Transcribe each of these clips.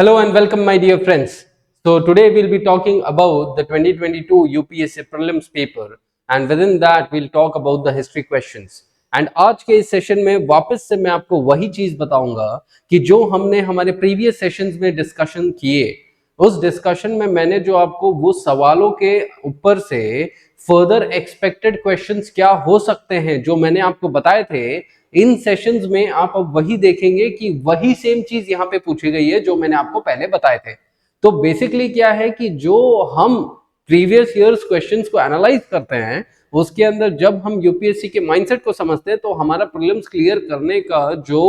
Hello and welcome, my dear friends. So today we'll be talking about the 2022 UPSC prelims paper, and within that we'll talk about the history questions. And आज के इस session में वापस से मैं आपको वही चीज बताऊंगा कि जो हमने हमारे प्रीवियस सेशंस में डिस्कशन किए, उस डिस्कशन में मैंने जो आपको वो सवालों के ऊपर से फर्दर एक्सपेक्टेड क्वेश्चंस क्या हो सकते हैं जो मैंने आपको बताए थे, इन सेशंस में आप अब वही देखेंगे कि वही सेम चीज यहाँ पे पूछी गई है जो मैंने आपको पहले बताए थे। तो बेसिकली क्या है कि जो हम प्रीवियस ईयर्स क्वेश्चंस को एनालाइज करते हैं, उसके अंदर जब हम यूपीएससी के माइंडसेट को समझते हैं तो हमारा प्रीलिम्स क्लियर करने का जो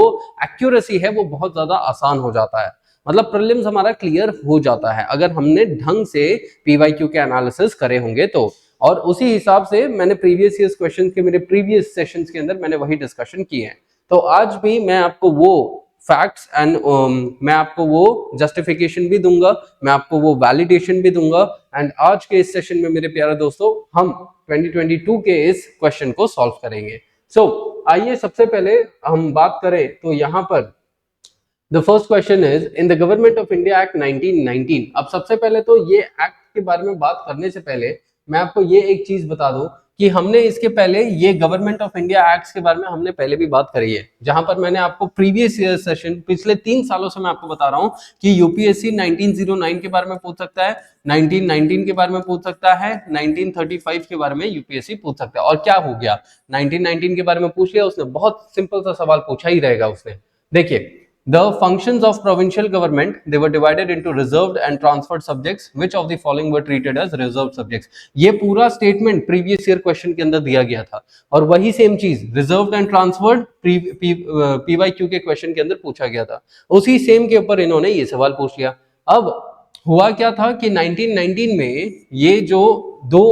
एक्यूरेसी है वो बहुत ज्यादा आसान हो जाता है। मतलब प्रीलिम्स हमारा क्लियर हो जाता है अगर हमने ढंग से पीवाईक्यू के एनालिसिस करे होंगे तो। और उसी हिसाब से मैंने प्रीवियस ईयर्स क्वेश्चन के मेरे प्रीवियस सेशंस के अंदर मैंने वही डिस्कशन किए हैं। तो आज भी मैं आपको वो फैक्ट्स एंड मैं आपको वो जस्टिफिकेशन भी दूंगा, मैं आपको वो वैलिडेशन भी दूंगा। एंड आज के इस सेशन में मेरे प्यारे दोस्तों हम 2022 के इस क्वेश्चन को सॉल्व करेंगे। आइए सबसे पहले हम बात करें तो यहाँ पर the first question is in the government of India act 1919। अब सबसे पहले तो ये एक्ट के बारे में बात करने से पहले मैं आपको ये एक चीज बता दूं कि हमने इसके पहले ये गवर्नमेंट ऑफ इंडिया एक्ट्स के बारे में हमने पहले भी बात करी है, जहां पर मैंने आपको प्रीवियस ईयर सेशन पिछले 3 सालों से मैं आपको बता रहा हूं कि यूपीएससी 1909 के बारे में पूछ सकता है, 1919 के बारे में पूछ सकता है, 1935 के बारे में यूपीएससी पूछ सकता है। और क्या हो गया, 1919 के बारे में पूछ लिया उसने, बहुत सिंपल सा सवाल पूछा ही रहेगा उसने। देखिए, the functions of provincial government, they were divided into reserved and transferred subjects. Which of the following were treated as reserved subjects? ये पूरा स्टेटमेंट प्रीवियस ईयर क्वेश्चन के अंदर दिया गया था और वही सेम चीज रिजर्व्ड एंड ट्रांसफर्ड पीवाईक्यू के क्वेश्चन के अंदर पूछा गया था। उसी सेम के ऊपर इन्होंने ये सवाल पूछ लिया। अब हुआ क्या था कि 1919 में ये जो दो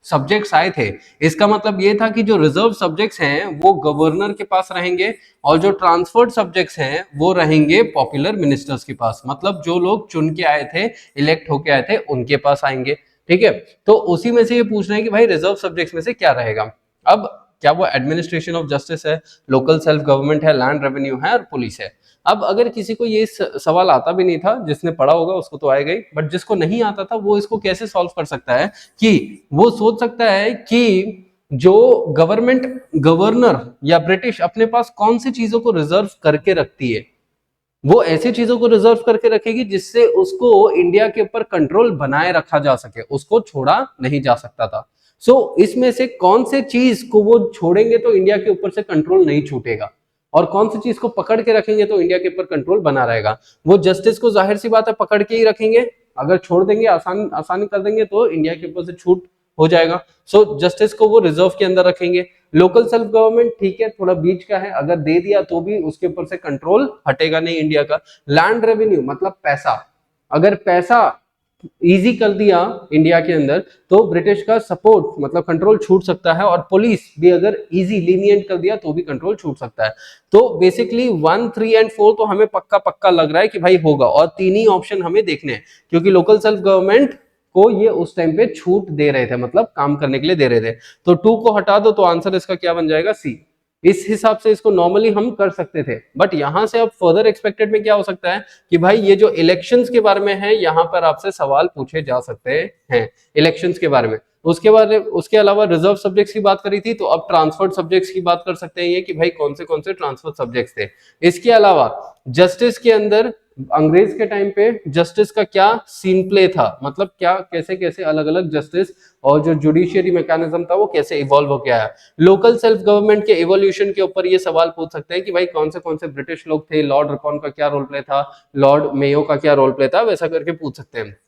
सब्जेक्ट्स आए थे, इसका मतलब ये था कि जो रिजर्व सब्जेक्ट्स हैं वो गवर्नर के पास रहेंगे और जो ट्रांसफर्ड सब्जेक्ट्स हैं वो रहेंगे पॉपुलर मिनिस्टर्स के पास, मतलब जो लोग चुन के आए थे, इलेक्ट होके आए थे, उनके पास आएंगे। ठीक है, तो उसी में से ये पूछ रहे हैं कि भाई रिजर्व सब्जेक्ट्स में से क्या रहेगा। अब क्या वो एडमिनिस्ट्रेशन ऑफ जस्टिस है, लोकल सेल्फ गवर्नमेंट है, लैंड रेवेन्यू है और पुलिस है। अब अगर किसी को ये सवाल आता भी नहीं था, जिसने पढ़ा होगा उसको तो आएगा ही, बट जिसको नहीं आता था वो इसको कैसे सॉल्व कर सकता है कि वो सोच सकता है कि जो गवर्नर या ब्रिटिश अपने पास कौन सी चीजों को रिजर्व करके रखती है, वो ऐसी चीजों को रिजर्व करके रखेगी जिससे उसको इंडिया के ऊपर कंट्रोल बनाए रखा जा सके, उसको छोड़ा नहीं जा सकता था। इसमें से कौन से चीज को वो छोड़ेंगे तो इंडिया के ऊपर से कंट्रोल नहीं छूटेगा, और कौन सी चीज को पकड़ के रखेंगे तो इंडिया के ऊपर कंट्रोल बना रहेगा। वो जस्टिस को जाहिर सी बात है पकड़ के ही रखेंगे, अगर छोड़ देंगे, आसानी कर देंगे तो इंडिया के ऊपर से छूट हो जाएगा। जस्टिस को वो रिजर्व के अंदर रखेंगे। लोकल सेल्फ गवर्नमेंट ठीक है, थोड़ा बीच का है, अगर दे दिया तो भी उसके ऊपर से कंट्रोल हटेगा नहीं इंडिया का। लैंड रेवेन्यू मतलब पैसा, अगर पैसा इजी कर दिया इंडिया के अंदर तो ब्रिटिश का सपोर्ट मतलब कंट्रोल छूट सकता है, और पुलिस भी अगर इजी लीनियंट कर दिया तो भी कंट्रोल छूट सकता है। तो बेसिकली 1, 3 एंड 4 तो हमें पक्का पक्का लग रहा है कि भाई होगा, और 3 ही ऑप्शन हमें देखने हैं क्योंकि लोकल सेल्फ गवर्नमेंट को ये उस टाइम पे छूट दे रहे थे, मतलब काम करने के लिए दे रहे थे। तो 2 को हटा दो तो आंसर इसका क्या बन जाएगा, सी। इस हिसाब से इसको नॉर्मली हम कर सकते थे, बट यहां से अब फर्दर एक्सपेक्टेड में क्या हो सकता है कि भाई ये जो इलेक्शंस के बारे में है यहां पर आपसे सवाल पूछे जा सकते हैं इलेक्शंस के बारे में। उसके अलावा रिजर्व सब्जेक्ट्स की बात करी थी, तो अब ट्रांसफर्ड सब्जेक्ट्स की बात कर सकते हैं ये कि भाई कौन से ट्रांसफर्ड सब्जेक्ट्स थे। इसके अलावा जस्टिस के अंदर अंग्रेज के टाइम पे जस्टिस का क्या सीन प्ले था, मतलब क्या कैसे कैसे अलग अलग जस्टिस और जो जुडिशियरी मैकेनिज्म था वो कैसे इवॉल्व हो गया है। लोकल सेल्फ गवर्नमेंट के इवोल्यूशन के ऊपर ये सवाल पूछ सकते हैं कि भाई कौन से ब्रिटिश लोग थे, लॉर्ड रिपॉन का क्या रोल प्ले था, लॉर्ड मेयो का क्या रोल प्ले था, वैसा करके पूछ सकते हैं।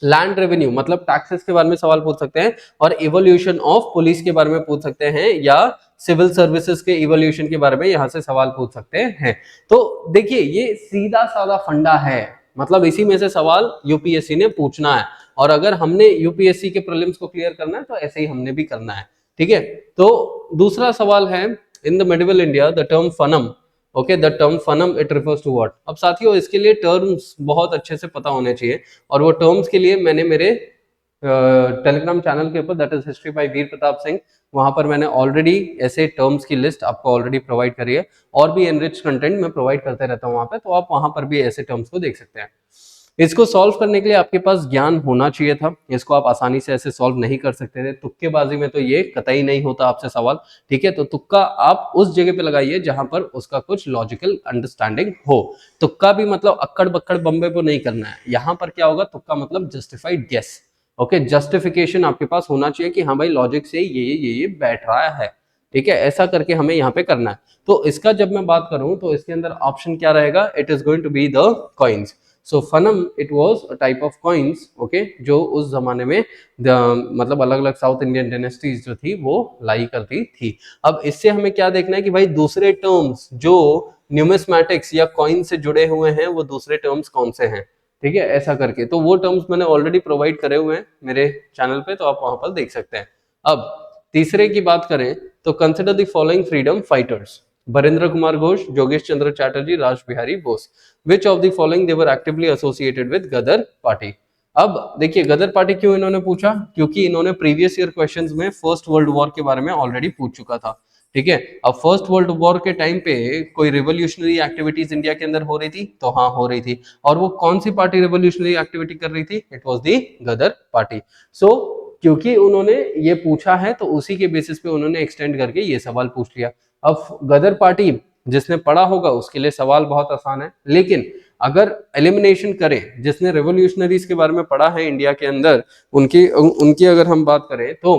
लैंड रेवेन्यू मतलब टैक्सेस के बारे में सवाल पूछ सकते हैं, और इवोल्यूशन ऑफ पुलिस के बारे में पूछ सकते हैं, या सिविल सर्विसेज के इवोल्यूशन के बारे में यहां से सवाल पूछ सकते हैं। तो देखिए ये सीधा साधा फंडा है, मतलब इसी में से सवाल यूपीएससी ने पूछना है, और अगर हमने यूपीएससी के प्रीलिम्स को क्लियर करना है तो ऐसे ही हमने भी करना है। ठीक है, तो दूसरा सवाल है in the medieval India the term fanam, okay the term fanam it refers to what. अब साथियों इसके लिए टर्म्स बहुत अच्छे से पता होने चाहिए, और वो टर्म्स के लिए मैंने मेरे टेलीग्राम चैनल के ऊपर दैट इज हिस्ट्री बाय वीर प्रताप सिंह, वहां पर मैंने ऑलरेडी ऐसे टर्म्स की लिस्ट आपको ऑलरेडी प्रोवाइड करी है, और भी एनरिच कंटेंट मैं प्रोवाइड करते रहता हूं वहां पे, तो आप वहां पर भी ऐसे टर्म्स को देख सकते हैं। इसको सॉल्व करने के लिए आपके पास ज्ञान होना चाहिए था, इसको आप आसानी से ऐसे सॉल्व नहीं कर सकते थे। तुक्केबाजी में तो ये कतई नहीं होता आपसे सवाल, ठीक है। तो तुक्का आप उस जगह पे लगाइए जहां पर उसका कुछ लॉजिकल अंडरस्टैंडिंग हो। तुक्का भी मतलब अक्कड़ बक्कड़ बम्बे को नहीं करना है, यहां पर क्या होगा, तुक्का मतलब जस्टिफाइड गेस। ओके, जस्टिफिकेशन आपके पास होना चाहिए कि हाँ भाई लॉजिक से ये बैठ रहा है, ठीक है, ऐसा करके हमें यहाँ पे करना है। तो इसका जब मैं बात करूं तो इसके अंदर ऑप्शन क्या रहेगा, it is going to be the coins. So fanam it was a type of coins, okay, जो उस जमाने में मतलब अलग अलग साउथ इंडियन डायनेस्टीज जो थी वो लाई करती थी। अब इससे हमें क्या देखना है कि भाई दूसरे टर्म्स जो न्यूमिस्मैटिक्स या कॉइन से जुड़े हुए हैं वो दूसरे टर्म्स कौन से हैं, ठीक है, ऐसा करके। तो वो टर्म्स मैंने ऑलरेडी प्रोवाइड करे हुए हैं मेरे चैनल पे, तो आप वहां पर देख सकते हैं। अब तीसरे की बात करें तो consider the following freedom fighters, Barindra Kumar Ghosh, जोगेश Chandra Chatterjee, Raj Bihari Bose. Which of the following they were actively associated with Ghadar party. अब देखिए गदर पार्टी क्यों इन्होंने पूछा, क्योंकि इन्होंने प्रीवियस ईयर क्वेश्चंस में फर्स्ट वर्ल्ड वॉर के बारे में ऑलरेडी पूछ चुका था, ठीक है। अब फर्स्ट वर्ल्ड वॉर के टाइम पे कोई रिवोल्यूशनरी एक्टिविटीज इंडिया के अंदर हो रही थी, तो हाँ हो रही थी। और वो कौन सी पार्टी रिवोल्यूशनरी एक्टिविटी कर रही थी, it was the Ghadar party. So क्योंकि उन्होंने ये पूछा है तो उसी के बेसिस पे उन्होंने एक्सटेंड करके ये सवाल पूछ लिया। अब गदर पार्टी जिसने पढ़ा होगा उसके लिए सवाल बहुत आसान है, लेकिन अगर एलिमिनेशन करें जिसने रेवोल्यूशनरीज के बारे में पढ़ा है इंडिया के अंदर, उनकी उनकी अगर हम बात करें तो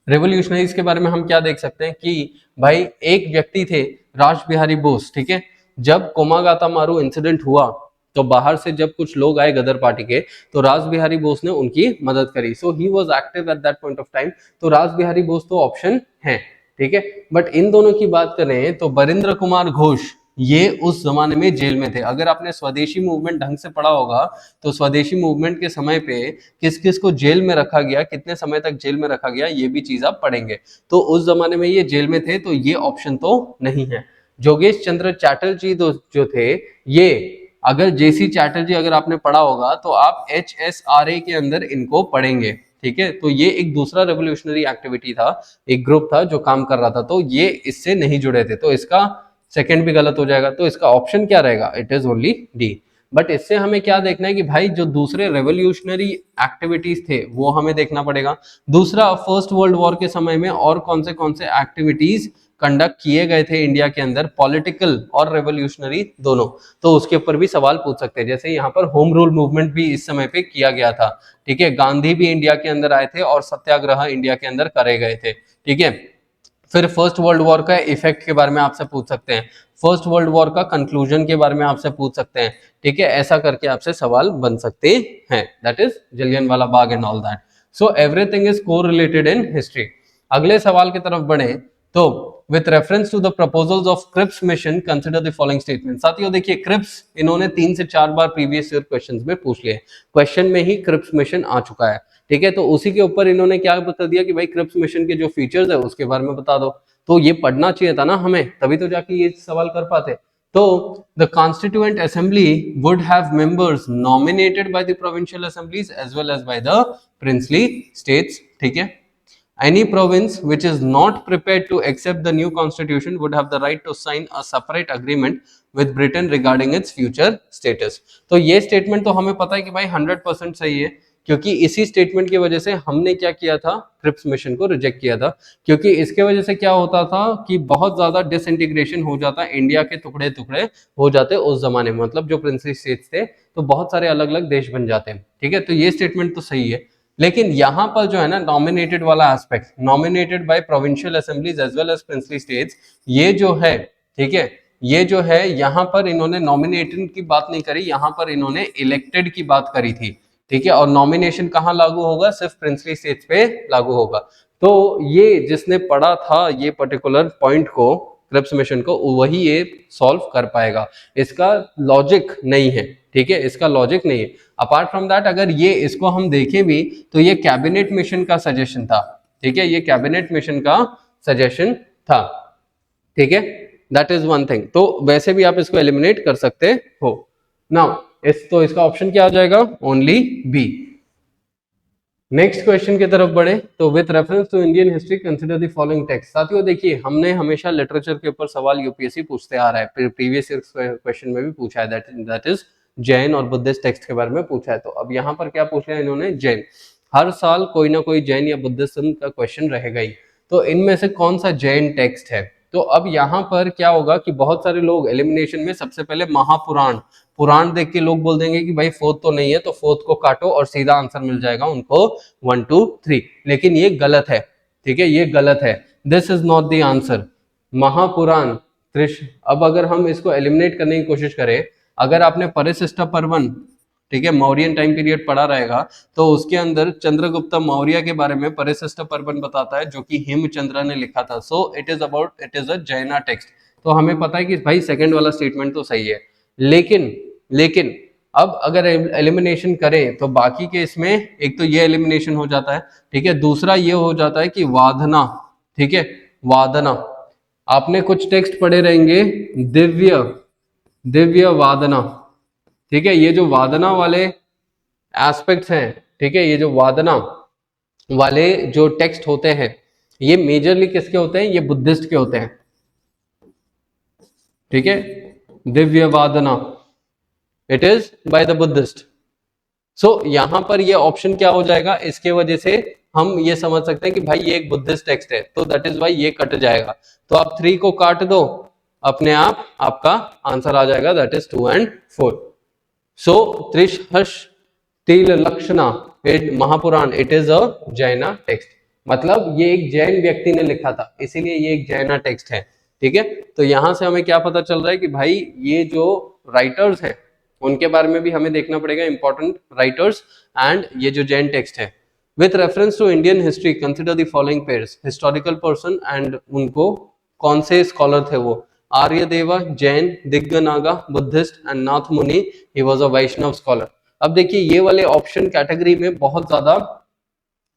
रेवोल्यूशनरीज के बारे में हम क्या देख सकते हैं कि भाई एक व्यक्ति थे राज बिहारी बोस, ठीक है। जब कोमागाता मारू इंसिडेंट हुआ तो बाहर से जब कुछ लोग आए गदर पार्टी के, तो राज बिहारी बोस ने उनकी मदद करी। So he was active at that point of time. तो राज बिहारी बोस तो ऑप्शन है, ठीक है। बट इन दोनों की बात करें तो बरिंद्र कुमार घोष ये उस जमाने में जेल में थे। अगर आपने स्वदेशी मूवमेंट ढंग से पढ़ा होगा तो स्वदेशी मूवमेंट के समय पे किस किस को जेल में रखा गया, कितने समय तक जेल में रखा गया, ये भी चीज आप पढ़ेंगे। तो उस जमाने में ये जेल में थे, तो ये ऑप्शन तो नहीं है। जोगेश चंद्र चैटर्जी जो थे, ये अगर जेसी चैटर्जी अगर आपने पढ़ा होगा तो आप HSRA के अंदर इनको पढ़ेंगे, ठीक है। तो ये एक दूसरा रेवोल्यूशनरी एक्टिविटी था, एक ग्रुप था जो काम कर रहा था, तो ये इससे नहीं जुड़े थे। तो इसका सेकंड भी गलत हो जाएगा। तो इसका ऑप्शन क्या रहेगा, it is only D. But इससे हमें क्या देखना है कि भाई जो दूसरे रेवोल्यूशनरी एक्टिविटीज थे वो हमें देखना पड़ेगा। दूसरा, फर्स्ट वर्ल्ड वॉर के समय में और कौन से एक्टिविटीज कंडक्ट किए गए थे इंडिया के अंदर, पॉलिटिकल और रेवोल्यूशनरी दोनों, तो उसके ऊपर भी सवाल पूछ सकते हैं। जैसे यहाँ पर होम रूल मूवमेंट भी इस समय पे किया गया था, ठीक है। गांधी भी इंडिया के अंदर आए थे और सत्याग्रह इंडिया के अंदर करे गए थे, ठीक है। फिर फर्स्ट वर्ल्ड वॉर का इफेक्ट के बारे में आपसे पूछ सकते हैं, फर्स्ट वर्ल्ड वॉर का कंक्लूजन के बारे में आपसे पूछ सकते हैं, ठीक है। ऐसा करके आपसे सवाल बन सकते हैं, that is Jallianwala Bagh and all that. So everything is correlated in history. अगले सवाल की तरफ बढ़े तो with reference to the proposals of Cripps mission consider the following statement. साथियों देखिए क्रिप्स इन्होंने 3 से 4 बार प्रीवियस ईयर क्वेश्चंस में पूछ लिए, क्वेश्चन में ही क्रिप्स मिशन आ चुका है, ठीक है। तो उसी के ऊपर इन्होंने क्या बता दिया कि भाई क्रिप्स मिशन के जो फीचर्स है उसके बारे में बता दो। तो ये पढ़ना चाहिए था ना हमें, तभी तो जाके ये सवाल कर पाते। तो the constituent assembly would have members nominated by the provincial assemblies as well as by the princely states, ठीक है। Any province which is not prepared to accept the new constitution would have the right to sign a separate agreement with Britain regarding its future status। तो ये statement तो हमें पता है कि भाई 100% सही है, क्योंकि इसी स्टेटमेंट की वजह से हमने क्या किया था, क्रिप्स मिशन को रिजेक्ट किया था। क्योंकि इसके वजह से क्या होता था कि बहुत ज्यादा डिसइंटीग्रेशन हो जाता, इंडिया के टुकड़े टुकड़े हो जाते उस जमाने में, मतलब जो प्रिंसली स्टेट्स थे तो बहुत सारे अलग अलग देश बन जाते हैं, ठीक है। तो ये स्टेटमेंट तो सही है, लेकिन यहां पर जो है ना नॉमिनेटेड वाला aspect, nominated by provincial assemblies as well as princely states, ये जो है, ठीक है, ये जो है यहाँ पर इन्होंने नॉमिनेटेड की बात नहीं करी, यहाँ पर इन्होंने इलेक्टेड की बात करी थी, ठीक है। और नॉमिनेशन कहाँ लागू होगा, सिर्फ प्रिंसली स्टेट्स पे लागू होगा। तो ये जिसने पढ़ा था ये पर्टिकुलर पॉइंट को, क्रिप्स मिशन को, वही ये सॉल्व कर पाएगा। इसका लॉजिक नहीं है, ठीक है, इसका लॉजिक नहीं है। अपार्ट फ्रॉम दैट अगर ये इसको हम देखें भी तो ये कैबिनेट मिशन का सजेशन था, ठीक है, ये कैबिनेट मिशन का सजेशन था, ठीक है। That is one thing. तो वैसे भी आप इसको एलिमिनेट कर सकते हो। नाउ तो इसका ऑप्शन क्या आ जाएगा, ओनली बी। नेक्स्ट क्वेश्चन की तरफ बढ़े तो with reference to Indian history consider the following text. साथियों देखिए हमने हमेशा लिटरेचर के ऊपर सवाल यूपीएससी पूछते आ रहा है, प्रीवियस ईयर क्वेश्चन में भी पूछा है, दैट इज जैन और बुद्धिस्ट टेक्स्ट के बारे में पूछा है। तो अब यहाँ पर क्या पूछ लिया इन्होंने, जैन। हर साल कोई ना कोई जैन या बुद्धिज्म का क्वेश्चन रहेगा ही, तो इनमें से कौन सा जैन टेक्स्ट है। तो अब यहाँ पर क्या होगा कि बहुत सारे लोग एलिमिनेशन में सबसे पहले महापुराण, पुराण देख के लोग बोल देंगे कि भाई फोर्थ तो नहीं है, तो फोर्थ को काटो और सीधा आंसर मिल जाएगा उनको 1 2 3। लेकिन ये गलत है, ठीक है, ये गलत है। This is not the answer. Mahapurana त्रिश, अब अगर हम इसको एलिमिनेट करने की कोशिश करें, अगर आपने परिशिष्ट पर्वन, ठीक है, मौर्यन टाइम पीरियड पढ़ा रहेगा, तो उसके अंदर चंद्रगुप्त मौर्य के बारे में परिशिष्ट पर्वन बताता है, जो कि हेमचंद्र ने लिखा था। सो इट इज अ जैना टेक्स्ट। तो हमें पता है कि भाई सेकंड वाला स्टेटमेंट तो सही है। लेकिन अब अगर एलिमिनेशन करें तो बाकी के इसमें एक तो ये एलिमिनेशन हो जाता है, ठीक है, दूसरा ये हो जाता है कि वादना, ठीक है, वादना, आपने कुछ टेक्स्ट पढ़े रहेंगे, दिव्य वादना, ठीक है, ये जो वादना वाले एस्पेक्ट्स हैं, ठीक है, ये जो वादना वाले जो टेक्स्ट होते हैं, ये मेजरली किसके होते हैं, ये बुद्धिस्ट के होते हैं, ठीक है, Divyavadana, it is by the Buddhist. So यहां पर ये ऑप्शन क्या हो जाएगा, इसके वजह से हम ये समझ सकते हैं कि भाई ये एक बुद्धिस्ट टेक्स्ट है, तो दैट इज वाई ये कट जाएगा। तो आप 3 को काट दो, अपने आप आपका आंसर आ जाएगा, दैट इज 2 and 4। सो त्रिशहर्ष तिल लक्षणा महापुराण, इट इज अ जैना टेक्स्ट, मतलब ये एक जैन व्यक्ति ने लिखा था, इसीलिए ये एक जैना टेक्स्ट है, ठीक है। तो यहां से हमें क्या पता चल रहा है कि भाई ये जो राइटर्स हैं उनके बारे में भी हमें देखना पड़ेगा, इंपॉर्टेंट राइटर्स, एंड ये जो जैन टेक्स्ट है। With reference to Indian history consider the following pairs, historical person, and उनको कौन से स्कॉलर थे वो, आर्यदेवा जैन, दिग्गनागा बुद्धिस्ट, एंड नाथ मुनि he was a Vaishnav scholar. अब देखिए ये वाले ऑप्शन कैटेगरी में बहुत ज्यादा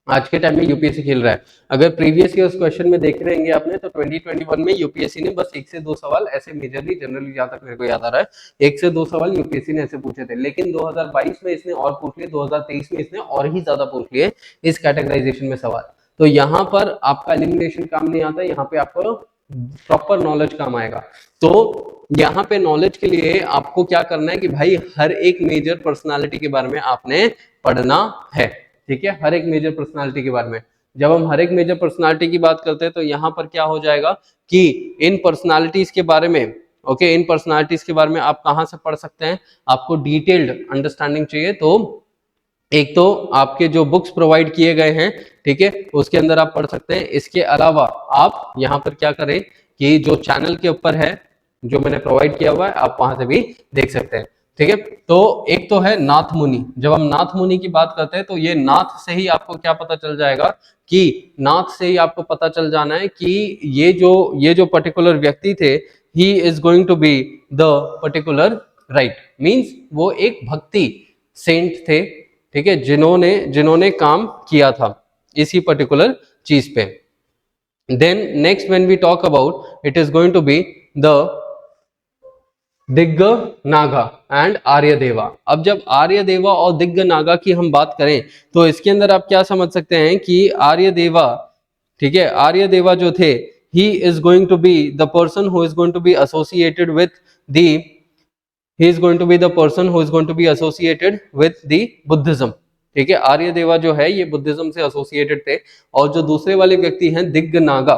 आज के टाइम में यूपीएससी खेल रहा है। अगर प्रीवियस ईयर्स क्वेश्चन में देख रहेंगे आपने, तो 2021 में यूपीएससी ने बस 1 से 2 सवाल ऐसे मेजरली, जनरली जहां तक मेरे को याद आ रहा है 1 से 2 सवाल यूपीएससी ने ऐसे पूछे थे, लेकिन 2022 में इसने और पूछ लिए, 2023 में इसने और ही ज्यादा पूछ लिए इस कैटेगराइजेशन में सवाल। तो यहाँ पर आपका एलिमिनेशन काम नहीं आता, यहाँ पे आपको प्रॉपर नॉलेज काम आएगा। तो यहाँ पे नॉलेज के लिए आपको क्या करना है कि भाई हर एक मेजर पर्सनालिटी के बारे में आपने पढ़ना है, ठीक है, हर एक मेजर पर्सनालिटी के बारे में। जब हम हर एक मेजर पर्सनालिटी की बात करते हैं तो यहाँ पर क्या हो जाएगा कि इन पर्सनालिटीज के बारे में, ओके, इन पर्सनालिटीज के बारे में आप कहाँ से पढ़ सकते हैं, आपको डिटेल्ड अंडरस्टैंडिंग चाहिए तो एक तो आपके जो बुक्स प्रोवाइड किए गए हैं, ठीक है, उसके अंदर आप पढ़ सकते हैं। इसके अलावा आप यहाँ पर क्या करें कि जो चैनल के ऊपर है जो मैंने प्रोवाइड किया हुआ है, आप वहां से भी देख सकते हैं, ठीक है। तो एक तो है नाथ मुनि, जब हम नाथ मुनि की बात करते हैं तो ये नाथ से ही आपको क्या पता चल जाएगा कि नाथ से ही आपको पता चल जाना है कि ये जो पर्टिकुलर व्यक्ति थे, he is going to be the particular right, means वो एक भक्ति सेंट थे, ठीक है, जिन्होंने काम किया था इसी पर्टिकुलर चीज पे। Then next when we talk about, it is going to be the Dignaga and Aryadeva. अब जब आर्यदेवा और दिग्गनागा की हम बात करें तो इसके अंदर आप क्या समझ सकते हैं कि आर्यदेवा, ठीक है, आर्यदेवा जो थे, he is going to be the person who is going to be associated with the Buddhism, ठीक है, आर्यदेवा जो है ये बुद्धिज्म से एसोसिएटेड थे। और जो दूसरे वाले व्यक्ति हैं दिग्गनागा,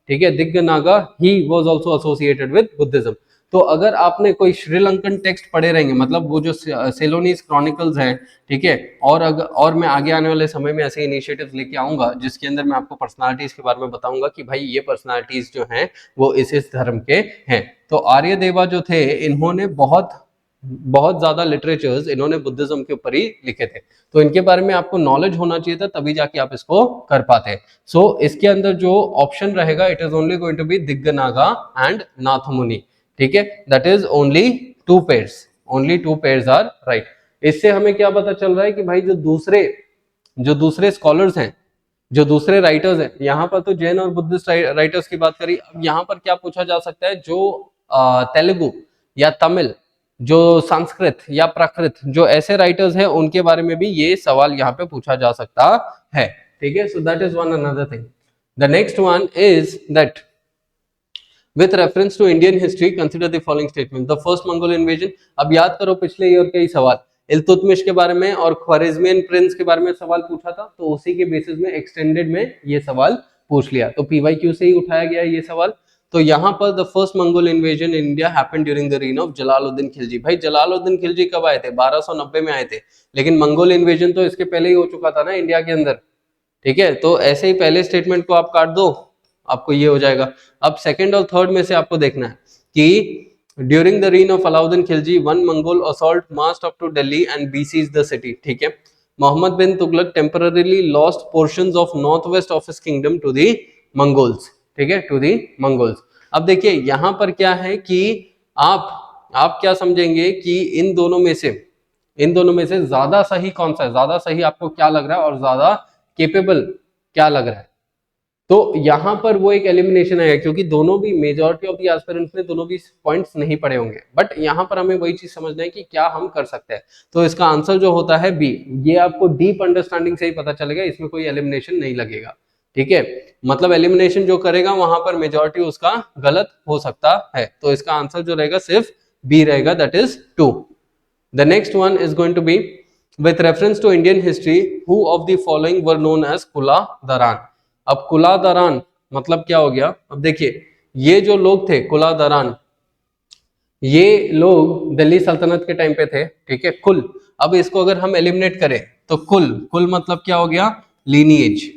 ठीक है, Dignaga he was also associated with Buddhism. तो अगर आपने कोई श्रीलंकन टेक्स्ट पढ़े रहेंगे, मतलब वो जो सेलोनीज क्रॉनिकल्स हैं, ठीक है, और मैं आगे आने वाले समय में ऐसे इनिशिएटिव्स लेके आऊंगा जिसके अंदर मैं आपको पर्सनालिटीज के बारे में बताऊंगा कि भाई ये पर्सनालिटीज जो हैं वो इस धर्म के हैं। तो आर्यदेवा जो थे इन्होंने बहुत ज्यादा लिटरेचर्स इन्होंने बुद्धिज्म के ऊपर ही लिखे थे, तो इनके बारे में आपको नॉलेज होना चाहिए था, तभी जाके आप इसको कर पाते। सो इसके अंदर जो ऑप्शन रहेगा, it is only going to be Dignaga and नाथ मुनि, ठीक है, that is only 2 pairs, only 2 pairs are right. इससे हमें क्या पता चल रहा है कि भाई जो दूसरे स्कॉलर्स हैं, जो दूसरे राइटर्स हैं, यहाँ पर तो जैन और बुद्धिस्ट राइटर्स की बात करी, अब यहाँ पर क्या पूछा जा सकता है, जो तेलुगु या तमिल, जो संस्कृत या प्राकृत, जो ऐसे राइटर्स हैं उनके बारे में भी ये सवाल यहाँ पे पूछा जा सकता है, ठीक है। So that is one another thing. The next one is that with reference to Indian history consider the following statement. The first Mongol invasion, अब याद करो पिछले ईयर के ही सवाल इल्तुतमिश के बारे में और ख्वारिज़मियन प्रिंस के बारे में सवाल पूछा था, तो उसी के बेसिस में एक्सटेंडेड में ये सवाल पूछ लिया, तो पीवाईक्यू से ही उठाया गया ये सवाल। तो यहाँ पर the first Mongol invasion in India happened during the reign of Jalaluddin Khilji. भाई जलालुद्दीन खिलजी कब आए थे? 1290 में आए थे, लेकिन मंगोल इन्वेजन तो इसके पहले ही हो चुका था ना इंडिया के अंदर, ठीक है। तो ऐसे ही पहले स्टेटमेंट को आप काट दो, आपको ये हो जाएगा। अब सेकंड और थर्ड में से आपको देखना है कि during the reign of Alauddin Khilji one Mongol assault marched up to Delhi and besieged the city, ठीक है। Mohammad bin Tughlaq temporarily lost portions of north west of his kingdom to the Mongols, ठीक है, टू दी मंगोल्स। अब देखिए यहां पर क्या है कि आप क्या समझेंगे कि इन दोनों में से ज्यादा सही कौन सा है, ज्यादा सही आपको क्या लग रहा है और ज्यादा केपेबल क्या लग रहा है? तो यहां पर वो एक एलिमिनेशन आएगा, क्योंकि दोनों भी मेजॉरिटी ऑफ द एस्पिरेंट्स ने दोनों भी पॉइंट्स नहीं पढ़े होंगे, बट यहां पर हमें वही चीज समझना है कि क्या हम कर सकते हैं। तो इसका आंसर जो होता है बी, ये आपको डीप अंडरस्टैंडिंग से ही पता चलेगा, इसमें कोई एलिमिनेशन नहीं लगेगा, ठीक है। मतलब एलिमिनेशन जो करेगा वहां पर मेजॉरिटी उसका गलत हो सकता है, तो इसका आंसर जो रहेगा सिर्फ बी रहेगा, that is 2। The next one is going to be with reference to Indian history, who of the following were known as Kula Daran। अब कुला दरान मतलब क्या हो गया? अब देखिए ये जो लोग थे कुला दरान, ये लोग दिल्ली सल्तनत के टाइम पे थे, ठीक है। कुल, अब इसको अगर हम एलिमिनेट करें तो कुल मतलब क्या हो गया? लीनिएज,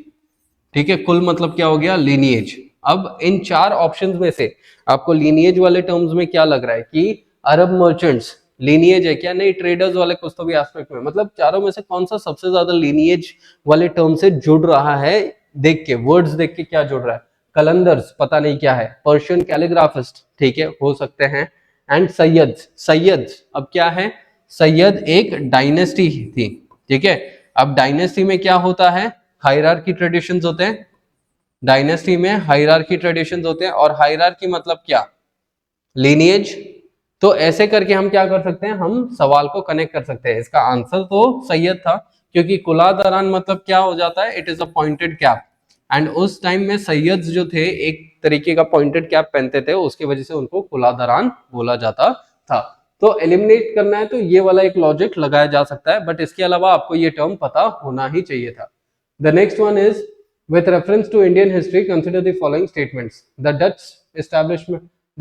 ठीक है। कुल मतलब क्या हो गया? लीनिएज। अब इन चार ऑप्शंस में से आपको लीनिएज वाले टर्म्स में क्या लग रहा है कि अरब मर्चेंट्स लीनिएज है क्या? नहीं, ट्रेडर्स वाले कुछ तो भी एस्पेक्ट में, मतलब चारों में से कौन सा सबसे ज्यादा लीनिएज वाले टर्म से जुड़ रहा है? देख के, वर्ड्स देख के क्या जुड़ रहा है? कलंदर्स पता नहीं क्या है, पर्शियन कैलीग्राफिस्ट, ठीक है, हो सकते हैं, एंड सैयद अब क्या है? सैयद एक डायनेस्टी थी, ठीक है। अब डायनेस्टी में क्या होता है? हायरार्की ट्रेडिशंस होते हैं, डायनेस्टी में हायरार्की ट्रेडिशंस होते हैं, और हायरार्की मतलब क्या? लीनिएज। तो ऐसे करके हम क्या कर सकते हैं? हम सवाल को कनेक्ट कर सकते हैं। इसका आंसर तो सैयद था, क्योंकि कुला दरान मतलब क्या हो जाता है? It is a pointed cap, and उस टाइम में सैयद जो थे एक तरीके का पॉइंटेड कैप पहनते थे, उसकी वजह से उनको कुला दरान बोला जाता था। तो एलिमिनेट करना है तो ये वाला एक लॉजिक लगाया जा सकता है, बट इसके अलावा आपको ये टर्म पता होना ही चाहिए था। The next one is with reference to Indian history, consider the following statements. The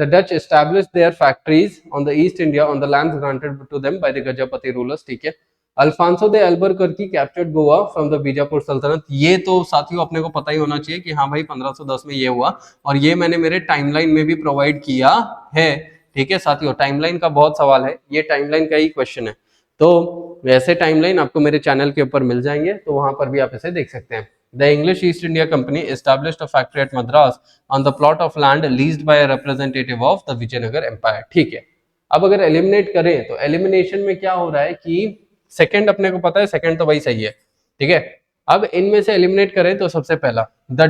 Dutch established their factories on the East India on the lands granted to them by the Gajapati rulers, ठीक है। Alfonso de Albuquerque captured Goa from the Bijapur सल्तनत, ये तो साथियों अपने को पता ही होना चाहिए कि हाँ भाई 1510 में ये हुआ, और ये मैंने मेरे टाइमलाइन में भी प्रोवाइड किया है, ठीक है साथियों। टाइमलाइन का बहुत सवाल है, ये टाइमलाइन का ही क्वेश्चन है, तो वैसे टाइमलाइन आपको मेरे चैनल के ऊपर मिल जाएंगे, तो वहां पर भी आप इसे देख सकते हैं। The English East India Company established a factory at Madras on the plot of land leased by a representative of the Vijayanagar Empire, ठीक है। अब अगर एलिमिनेट करें तो एलिमिनेशन में क्या हो रहा है कि सेकंड अपने को पता है, सेकंड तो वही सही है, ठीक है। अब इनमें से एलिमिनेट करें तो सबसे पहला द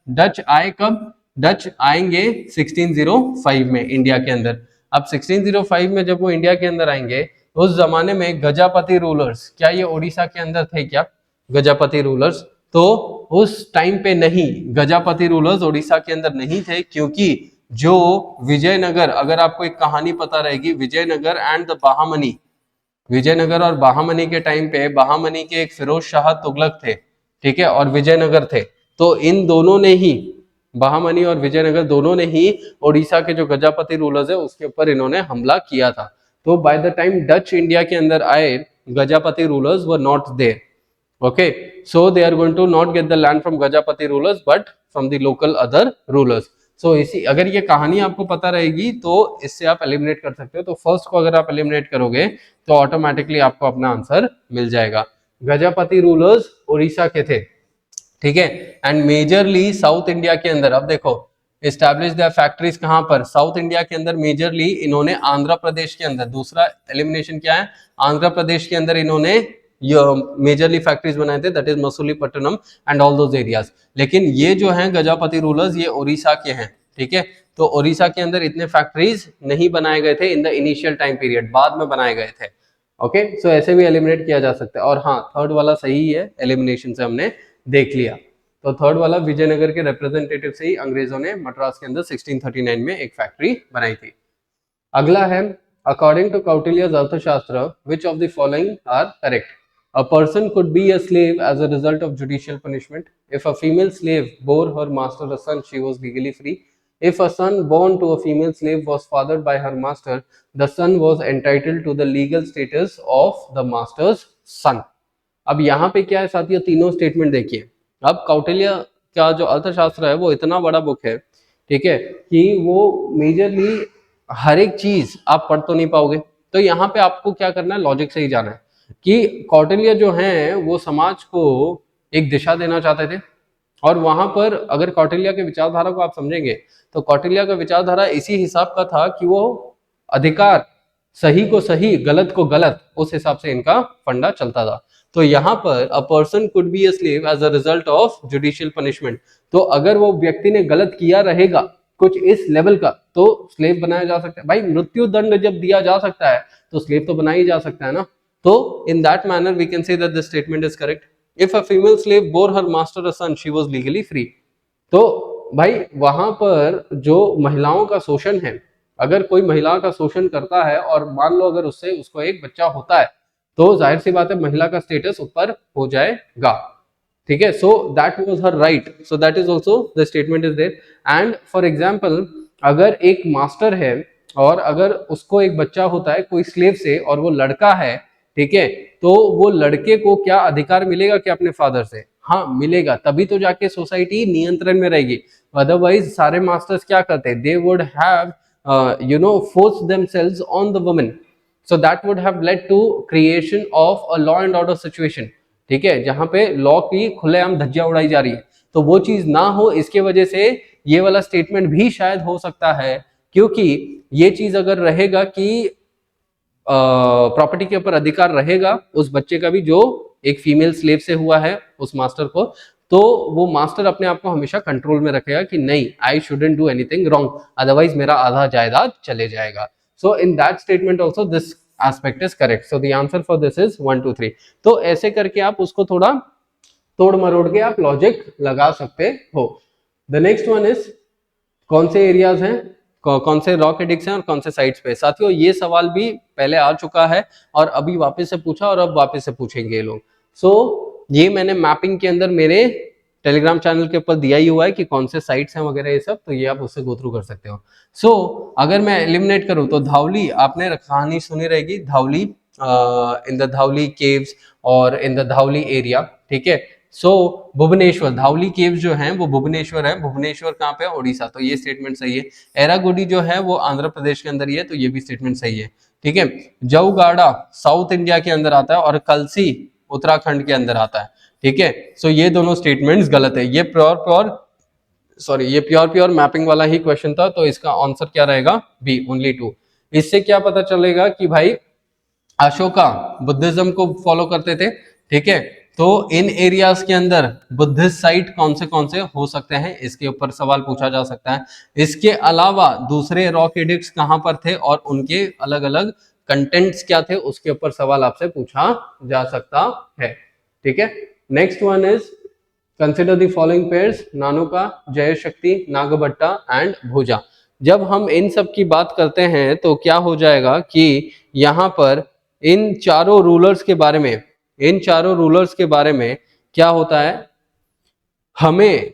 डच आए कब? डच आएंगे 1605 में इंडिया के अंदर। अब 1605 में जब वो इंडिया के अंदर आएंगे, उस जमाने में गजापति रूलर्स, क्या ये उड़ीसा के अंदर थे क्या गजापति रूलर्स? तो उस टाइम पे नहीं, गजापति रूलर्स उड़ीसा के अंदर नहीं थे, क्योंकि जो विजयनगर, अगर आपको एक कहानी पता रहेगी, विजयनगर एंड द बहामनी, विजयनगर और बहामनी के टाइम पे बहामनी के एक फिरोज शाह तुगलक थे, ठीक है, और विजयनगर थे, तो इन दोनों ने ही, बहामनी और विजयनगर दोनों ने ही उड़ीसा के जो गजापति रूलर्स है उसके ऊपर इन्होंने हमला किया था। तो by the time Dutch India के अंदर आए, Gajapati rulers were not there, okay, so they are going to not get the land from Gajapati rulers but from the local other rulers। so इसी, अगर ये कहानी आपको पता रहेगी तो इससे आप एलिमिनेट कर सकते हो। तो फर्स्ट को अगर आप एलिमिनेट करोगे तो ऑटोमेटिकली आपको अपना आंसर मिल जाएगा। गजापति रूलर्स उड़ीसा के थे, ठीक है, एंड मेजरली साउथ इंडिया के अंदर, अब देखो एस्टैब्लिश द फैक्ट्रीज कहां पर? साउथ इंडिया के अंदर मेजरली इन्होंने आंध्र प्रदेश के अंदर, दूसरा एलिमिनेशन क्या है? आंध्र प्रदेश के अंदर इन्होंने मेजरली फैक्ट्रीज बनाए थे, that is Masulipatnam and all those areas. लेकिन ये जो हैं गजापति रूलर्स, ये उड़ीसा के हैं, ठीक है। तो उड़ीसा के अंदर इतने फैक्ट्रीज नहीं बनाए गए थे in the initial time period, बाद में बनाए गए थे, ओके। सो ऐसे भी एलिमिनेट किया जा सकता है। और हाँ, थर्ड वाला सही है, एलिमिनेशन से हमने देख लिया। तो थर्ड वाला विजयनगर के रिप्रेजेंटेटिव से ही अंग्रेजों ने मद्रास के अंदर 1639 में एक फैक्ट्री बनाई थी। अगला है अकॉर्डिंग टू कौटिल्य's अर्थशास्त्र which of the following are correct? A person could be a slave as a result of judicial punishment. If a female slave bore her master a son, she was legally free. If a son born to a female slave was fathered by her master, the son was entitled to the legal status of the master's son. अब यहाँ पे क्या है साथियों, तीनों statement देखिए। अब कौटिल्य का जो अर्थशास्त्र है वो इतना बड़ा बुक है, ठीक है, कि वो मेजरली हर एक चीज आप पढ़ तो नहीं पाओगे। तो यहाँ पे आपको क्या करना है, लॉजिक से ही जाना है कि कौटिल्य जो है वो समाज को एक दिशा देना चाहते थे। और वहां पर अगर कौटिल्य के विचारधारा को आप समझेंगे तो कौटिल्य का विचारधारा इसी हिसाब का था कि वो अधिकार, सही को सही गलत को गलत, उस हिसाब से इनका फंडा चलता था। तो यहाँ पर a person could be a slave as a result of judicial punishment. तो अगर वो व्यक्ति ने गलत किया रहेगा कुछ इस लेवल का तो स्लेव बनाया जा सकता है। भाई मृत्यु दंड जब दिया जा सकता है तो स्लेव तो बनाया ही जा सकता है ना। तो in that manner we can say that this statement is correct. If a female slave bore her master a son, she was legally free. तो भाई वहां पर जो महिलाओं का शोषण है, अगर कोई महिला का शोषण करता है और मान लो अगर उससे उसको एक बच्चा होता है तो जाहिर सी बात है महिला का स्टेटस ऊपर हो जाएगा, ठीक है। So that was her right, so that is also the statement is there. And for example अगर एक मास्टर है और अगर उसको एक बच्चा होता है कोई स्लेव से और वो लड़का है, ठीक है, तो वो लड़के को क्या अधिकार मिलेगा क्या अपने फादर से? हाँ मिलेगा, तभी तो जाके सोसाइटी नियंत्रण में रहेगी। अदरवाइज सारे मास्टर्स क्या करते, they would have force themselves on the women, so that would have led to creation of a law and order situation, ठीक है, जहां पे लॉ की खुलेआम धज्जियां उड़ाई जा रही है। तो वो चीज ना हो, इसके वजह से ये वाला स्टेटमेंट भी शायद हो सकता है, क्योंकि ये चीज अगर रहेगा कि प्रॉपर्टी के ऊपर अधिकार रहेगा उस बच्चे का भी जो एक फीमेल स्लेव से हुआ है उस मास्टर को, तो वो मास्टर अपने आप को हमेशा कंट्रोल में रखेगा कि नहीं, I shouldn't do anything wrong, otherwise मेरा आधा जायदाद चले जाएगा। So in that statement also this aspect is correct. So the answer for this is 1 2 3। तो ऐसे करके आप उसको थोड़ा तोड़ मरोड़ के आप लॉजिक लगा सकते हो। द नेक्स्ट वन इज कौन से एरियाज हैं, कौन से रॉक एडिक्स हैं और कौन से साइट्स पे। साथियों ये सवाल भी पहले आ चुका है और अभी वापस से पूछा और अब वापस से पूछेंगे ये लोग। सो ये मैंने मैपिंग के अंदर मेरे टेलीग्राम चैनल के ऊपर दिया ही हुआ है कि कौन से साइट्स हैं वगैरह ये सब, तो ये आप उससे गो थ्रू कर सकते हो। सो अगर मैं एलिमिनेट करूं तो धावली, आपने कहानी सुनी रहेगी धावली, इन द धावली केव्स और इन द धावली एरिया, ठीक है। सो भुवनेश्वर, धावली केव्स जो हैं वो भुवनेश्वर है। भुवनेश्वर कहाँ पे है? उड़ीसा, तो ये स्टेटमेंट सही है। एरागुडी जो है वो आंध्र प्रदेश के अंदर ही है, तो ये भी स्टेटमेंट सही है, ठीक है। जौगाड़ा साउथ इंडिया के अंदर आता है और कलसी उत्तराखंड के अंदर आता है, ठीक है। सो ये दोनों स्टेटमेंट्स गलत है। ये प्योर मैपिंग वाला ही क्वेश्चन था, तो इसका आंसर क्या रहेगा? B, only 2। इससे क्या पता चलेगा कि भाई अशोका बुद्धिज्म को फॉलो करते थे, ठीक है। तो इन एरियाज के अंदर बुद्धिस्ट साइट कौन से हो सकते हैं, इसके ऊपर सवाल पूछा जा सकता है। इसके अलावा दूसरे रॉक एडिक्ट्स कहां पर थे और उनके अलग अलग कंटेंट्स क्या थे, उसके ऊपर सवाल आपसे पूछा जा सकता है, ठीक है। Next one is consider the following pairs, Nanuka, Jayashakti, Nagabhata and Bhuja. जब हम इन सब की बात करते हैं तो क्या हो जाएगा कि यहाँ पर इन चारों रूलर्स के बारे में क्या होता है, हमें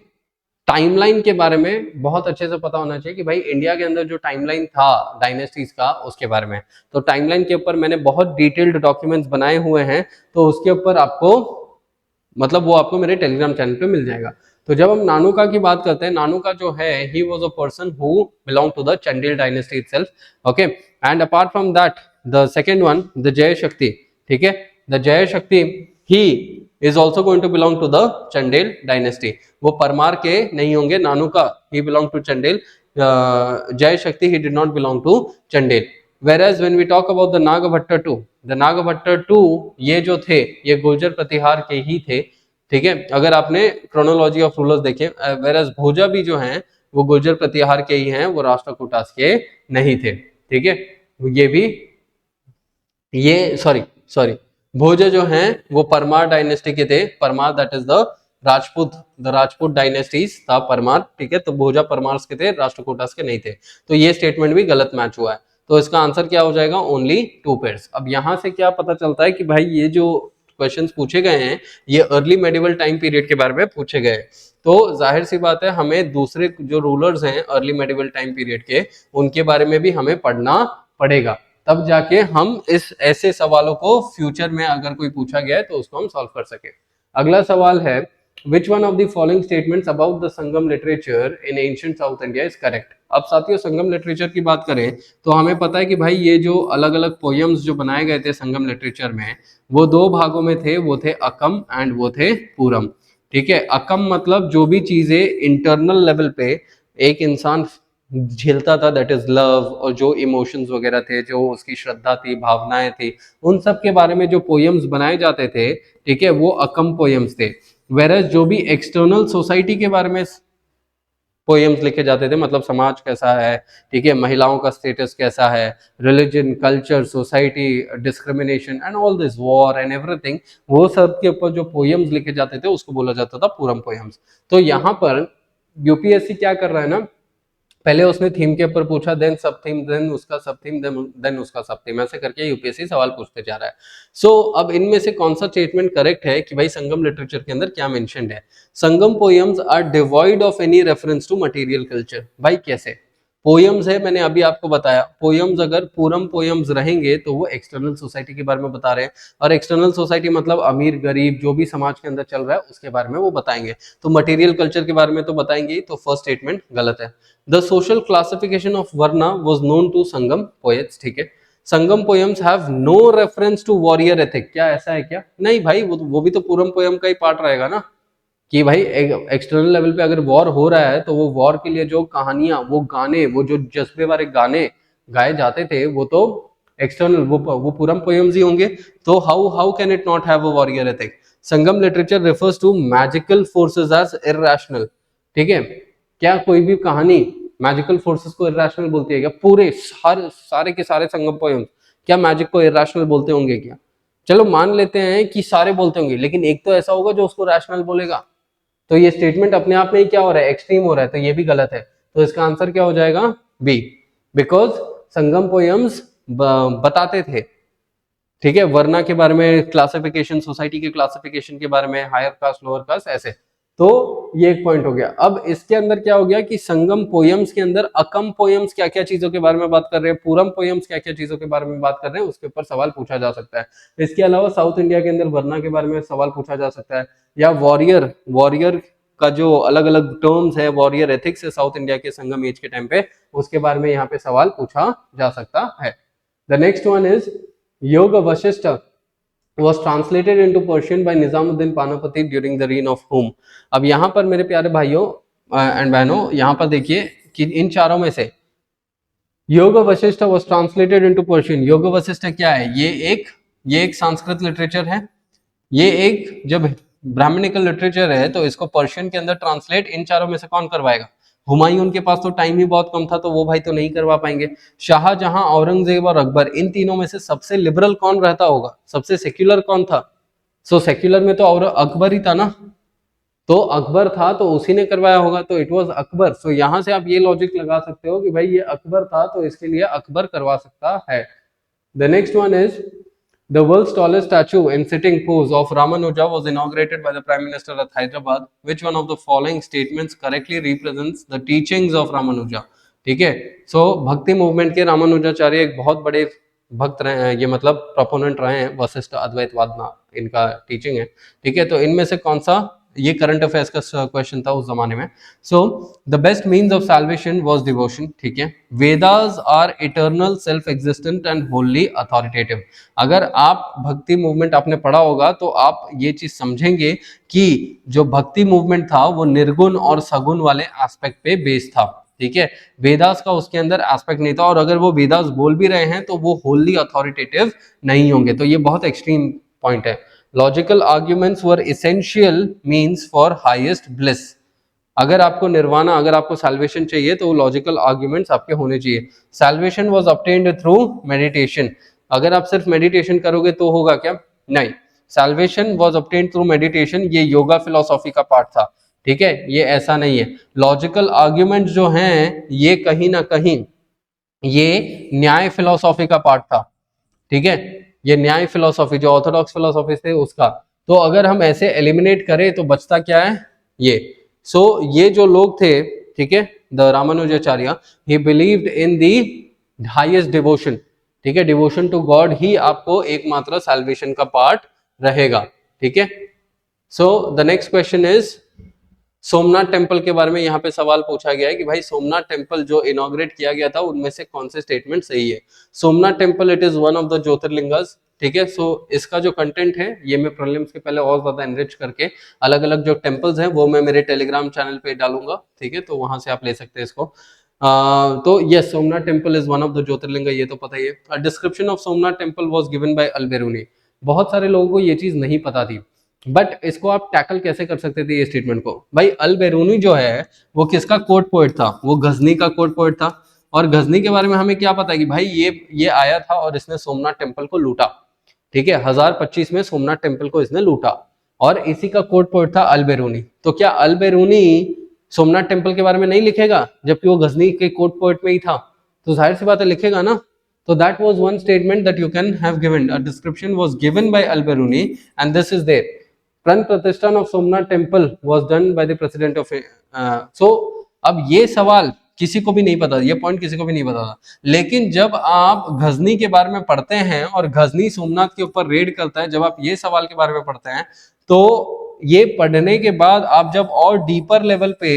टाइमलाइन के बारे में बहुत अच्छे से पता होना चाहिए कि भाई इंडिया के अंदर जो टाइमलाइन था डायनेस्टीज का उसके बारे में। तो टाइमलाइन के ऊपर मैंने बहुत डिटेल्ड डॉक्यूमेंट्स बनाए हुए हैं, तो उसके ऊपर आपको मतलब वो आपको मेरे टेलीग्राम चैनल पे मिल जाएगा। तो जब हम नानुका की बात करते हैं, नानुका जो है he was a person who belong to the Chandela dynasty itself, okay. And apart from that the second one the Jay Shakti, ठीक है, the Jay Shakti he is also going to belong to the Chandela dynasty. वो परमार के नहीं होंगे, Nannuka he belong to Chandela, Jay Shakti he did not belong to Chandela. Whereas when we talk about the Nagabhata two, the Nagabhata to ये जो थे ये गुर्जर प्रतिहार के ही थे, ठीक है, अगर आपने क्रोनोलॉजी ऑफ रूलर्स देखे। Whereas भोजा भी जो हैं वो गुर्जर प्रतिहार के ही हैं, वो राष्ट्रकूटास के नहीं थे, ठीक है। ये भी ये सॉरी भोजा जो हैं वो परमार डायनेस्टी के थे, Parmar that is the the Rajput dynasties था परमार, ठीक है, तो भोजा परमार्स के थे, राष्ट्रकूटास के नहीं थे। तो ये स्टेटमेंट भी गलत मैच हुआ है, तो इसका आंसर क्या हो जाएगा, ओनली 2 पेयर्स। अब यहां से क्या पता चलता है कि भाई ये जो क्वेश्चंस पूछे गए हैं ये अर्ली मेडिवल टाइम पीरियड के बारे में पूछे गए, तो जाहिर सी बात है हमें दूसरे जो रूलर्स हैं अर्ली मेडिवल टाइम पीरियड के, उनके बारे में भी हमें पढ़ना पड़ेगा, तब जाके हम इस ऐसे सवालों को फ्यूचर में अगर कोई पूछा गया है तो उसको हम सॉल्व कर सके। अगला सवाल है, which one of the following statements about the Sangam literature in ancient South India is correct? अब साथियों संगम लिटरेचर की बात करें तो हमें पता है कि भाई ये जो अलग अलग पोयम्स जो बनाए गए थे संगम लिटरेचर में, वो 2 भागों में थे, वो थे अकम एंड वो थे पूरम, ठीक है। अकम मतलब जो भी चीजें इंटरनल लेवल पे एक इंसान झेलता था, दैट इज लव, और जो इमोशंस वगैरह थे, जो उसकी श्रद्धा थी, भावनाएं थी, उन सब के बारे में जो पोयम्स बनाए जाते थे, ठीक है, वो अकम पोयम्स थे। वेरस जो भी एक्सटर्नल सोसाइटी के बारे में पोयम्स लिखे जाते थे, मतलब समाज कैसा है, ठीक है, महिलाओं का स्टेटस कैसा है, religion, culture, society, discrimination and all this, war and everything, वो सब के ऊपर जो पोयम्स लिखे जाते थे उसको बोला जाता था पूरम पोयम्स। तो यहाँ पर यूपीएससी क्या कर रहा है ना, पहले उसने थीम के ऊपर पूछा, देन सब थीम, देन उसका सब थीम, देन उसका सब थीम, ऐसे करके यूपीएससी सवाल पूछते जा रहा है। सो अब इनमें से कौन सा स्टेटमेंट करेक्ट है कि भाई संगम लिटरेचर के अंदर क्या मेंशन्ड है? Sangam poems are devoid of any reference to material culture. भाई कैसे? पोयम्स है, मैंने अभी आपको बताया, पोयम्स अगर पूरम पोयम्स रहेंगे तो वो एक्सटर्नल सोसाइटी के बारे में बता रहे हैं, और एक्सटर्नल सोसाइटी मतलब अमीर गरीब जो भी समाज के अंदर चल रहा है उसके बारे में वो बताएंगे, तो मटेरियल कल्चर के बारे में तो बताएंगे ही, तो फर्स्ट स्टेटमेंट गलत है। The social classification of varna was known to Sangam poets, ठीक है। Sangam poems have no reference to warrior ethic, क्या ऐसा है क्या? नहीं भाई, वो भी तो पूरम पोयम का ही पार्ट रहेगा ना, कि भाई एक्सटर्नल लेवल पे अगर वॉर हो रहा है तो वो वॉर के लिए जो कहानियां, वो गाने, वो जो जज्बे वाले गाने गाए जाते थे, वो तो एक्सटर्नल, वो पूरम पोयम्स ही होंगे। तो how how can it not have a warrior ethic? Sangam literature refers to magical forces as irrational, ठीक है। क्या कोई भी कहानी मैजिकल फोर्सेस को इरैशनल बोलती है क्या? पूरे सारे के सारे संगम पोयम्स क्या मैजिक को इरैशनल बोलते होंगे क्या? चलो मान लेते हैं कि सारे बोलते होंगे, लेकिन एक तो ऐसा होगा जो उसको रैशनल बोलेगा, तो ये स्टेटमेंट अपने आप में ही क्या हो रहा है, एक्सट्रीम हो रहा है, तो ये भी गलत है। तो इसका आंसर क्या हो जाएगा? बी, बिकॉज संगम पोयम्स बताते थे, ठीक है, वर्ना के बारे में, क्लासिफिकेशन, सोसाइटी के क्लासिफिकेशन के बारे में, हायर कास्ट लोअर कास्ट, ऐसे। तो ये एक पॉइंट हो गया। अब इसके अंदर क्या हो गया कि संगम पोयम्स के अंदर अकम पोयम्स क्या क्या चीजों के बारे में बात कर रहे हैं, पूरम पोयम्स क्या क्या चीजों के बारे में बात कर रहे हैं, उसके ऊपर सवाल पूछा जा सकता है। इसके अलावा साउथ इंडिया के अंदर वर्ना के बारे में सवाल पूछा जा सकता है, या वॉरियर, वॉरियर का जो अलग अलग टर्म्स है, वॉरियर एथिक्स है साउथ इंडिया के संगम एज के टाइम पे, उसके बारे में यहाँ पे सवाल पूछा जा सकता है। द नेक्स्ट वन इज योग Vashishtha was translated into Persian by Nizamuddin Panapati during the reign of whom? अब यहाँ पर मेरे प्यारे भाइयों एंड बहनों, यहाँ पर देखिए कि इन चारों में से योग Vashishtha was translated into Persian, योग वशिष्ठ क्या है? ये एक संस्कृत लिटरेचर है, ये एक जब ब्राह्मणिकल लिटरेचर है, तो इसको पर्शियन के अंदर ट्रांसलेट इन चारों में से कौन करवाएगा? हुमायूं के पास तो टाइम ही बहुत कम था, तो वो भाई तो नहीं करवा पाएंगे। शाहजहां, औरंगजेब और अकबर, इन तीनों में से सबसे लिबरल कौन रहता होगा, सबसे सेक्युलर कौन था? सो सेक्युलर में तो और अकबर ही था ना, तो अकबर था तो उसी ने करवाया होगा, तो इट वाज अकबर। सो यहां से आप ये लॉजिक लगा सकते हो कि भाई ये अकबर था, तो इसके लिए अकबर करवा सकता है। The next one is the world's tallest statue in sitting pose of Ramanuja was inaugurated by the Prime Minister at Hyderabad. Which one of the following statements correctly represents the teachings of Ramanuja? ठीक है, सो भक्ति movement के रामानुजाचार्य एक बहुत बड़े भक्त रहे हैं, ये मतलब प्रोपोनेंट रहे हैं वशिष्ठ अद्वैतवाद में, इनका टीचिंग है, ठीक है। तो इनमें से कौन सा, ये करंट अफेयर्स का क्वेश्चन था उस जमाने में। So the best means of salvation was devotion, ठीक है। Vedas are eternal, self existent and holy authoritative. अगर आप भक्ति मूवमेंट आपने पढ़ा होगा तो आप ये चीज समझेंगे कि जो भक्ति मूवमेंट था वो निर्गुण और सगुण वाले एस्पेक्ट पे बेस्ड था, ठीक है। वेदास का उसके अंदर एस्पेक्ट नहीं था, और अगर वो वेदास बोल भी रहे हैं तो वो होली अथॉरिटेटिव नहीं होंगे, तो ये बहुत एक्सट्रीम पॉइंट है। Logical arguments were essential means for highest bliss. अगर आपको निर्वाणा, अगर आपको सैल्वेशन चाहिए तो लॉजिकल आर्ग्यूमेंट्स आपके होने चाहिए। Salvation was obtained through meditation, अगर आप सिर्फ मेडिटेशन करोगे तो होगा क्या? नहीं। Salvation was obtained through meditation, ये योगा फिलोसॉफी का पार्ट था, ठीक है, ये ऐसा नहीं है। लॉजिकल आर्ग्यूमेंट जो हैं ये कहीं ना कहीं ये न्याय फिलोसॉफी का पार्ट था, ठीक है, ये न्याय फिलोसॉफी जो ऑर्थोडॉक्स फिलोसॉफी थे उसका। तो अगर हम ऐसे एलिमिनेट करें तो बचता क्या है, ये। सो ये जो लोग थे, ठीक है, the Ramanujacharya, he believed in the highest devotion, ठीक है, डिवोशन टू गॉड ही आपको एकमात्र सैल्वेशन का पार्ट रहेगा, ठीक है। So the next question is Somnath temple के बारे में यहाँ पे सवाल पूछा गया है कि भाई सोमनाथ टेम्पल जो इनॉग्रेट किया गया था उनमें से कौन से स्टेटमेंट सही है। Somnath temple it is one of the Jyotirlingas, ठीक है। सो इसका जो कंटेंट है ये मैं प्रीलिम्स के पहले और ज्यादा एनरिच करके अलग अलग जो टेम्पल्स हैं वो मैं मेरे टेलीग्राम चैनल पे डालूंगा, ठीक है, तो वहां से आप ले सकते हैं इसको। तो yes, Somnath temple is one of the Jyotirlinga, ये तो पता ही है। Description of Somnath temple was given by Alberuni, बहुत सारे लोगों को ये चीज नहीं पता थी, बट इसको आप टैकल कैसे कर सकते थे ये स्टेटमेंट को। भाई अल बेरूनी जो है वो किसका कोर्ट पोएट था, वो गजनी का कोर्ट पोएट था। और गजनी के बारे में हमें क्या पता है कि भाई ये आया था और इसने सोमनाथ टेम्पल को लूटा, ठीक है, 1025 में सोमनाथ टेम्पल को इसने लूटा और इसी का कोर्ट पोएट था अल बेरूनी। तो क्या अल बेरूनी सोमनाथ टेम्पल के बारे में नहीं लिखेगा जबकि वो गजनी के कोर्ट पोएट में ही था, तो जाहिर सी बात है लिखेगा ना। So that was one statement that you can have given. A description was given by Al-Biruni and this is there. Pran Pratishthan of Somnath Temple was done by the president of so अब ये सवाल किसी को भी नहीं पता, ये point किसी को भी नहीं पता था, लेकिन जब आप गजनी के बारे में पढ़ते हैं और गजनी सोमनाथ के ऊपर रेड करता है, जब आप ये सवाल के बारे में पढ़ते हैं तो ये पढ़ने के बाद आप जब और डीपर लेवल पे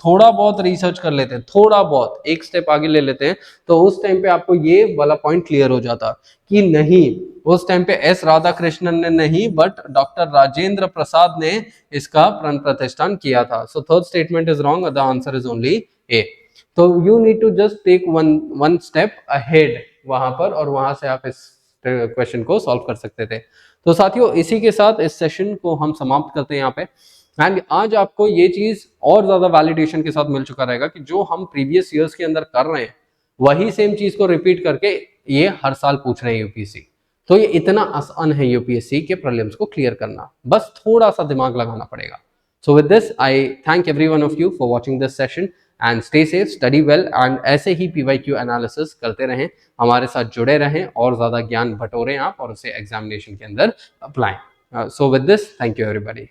थोड़ा बहुत रिसर्च कर लेते हैं, थोड़ा बहुत एक स्टेप आगे ले लेते हैं, तो उस टाइम पे आपको ये वाला पॉइंट क्लियर हो जाता कि नहीं, उस टाइम पे एस राधा कृष्णन ने नहीं बट डॉक्टर राजेंद्र प्रसाद ने इसका प्राण प्रतिष्ठान किया था। So third statement is wrong, the answer is only A. तो you need to just take one step ahead वहां पर, और वहां से आप इस क्वेश्चन को सॉल्व कर सकते थे। तो साथियों इसी के साथ इस सेशन को हम समाप्त करते हैं यहाँ पे। एंड आज आपको ये चीज और ज्यादा वैलिडेशन के साथ मिल चुका रहेगा कि जो हम प्रीवियस ईयर्स के अंदर कर रहे हैं वही सेम चीज को रिपीट करके ये हर साल पूछ रहे हैं यूपीएससी। तो ये इतना आसान है यूपीएससी के प्रीलिम्स को क्लियर करना, बस थोड़ा सा दिमाग लगाना पड़ेगा। So with this I thank every one of you for watching this session and stay safe, study well and ऐसे ही पीवाईक्यू एनालिसिस करते रहें, हमारे साथ जुड़े रहें और ज्यादा ज्ञान बटोरें आप और उसे एग्जामिनेशन के अंदर apply. So with this thank you everybody.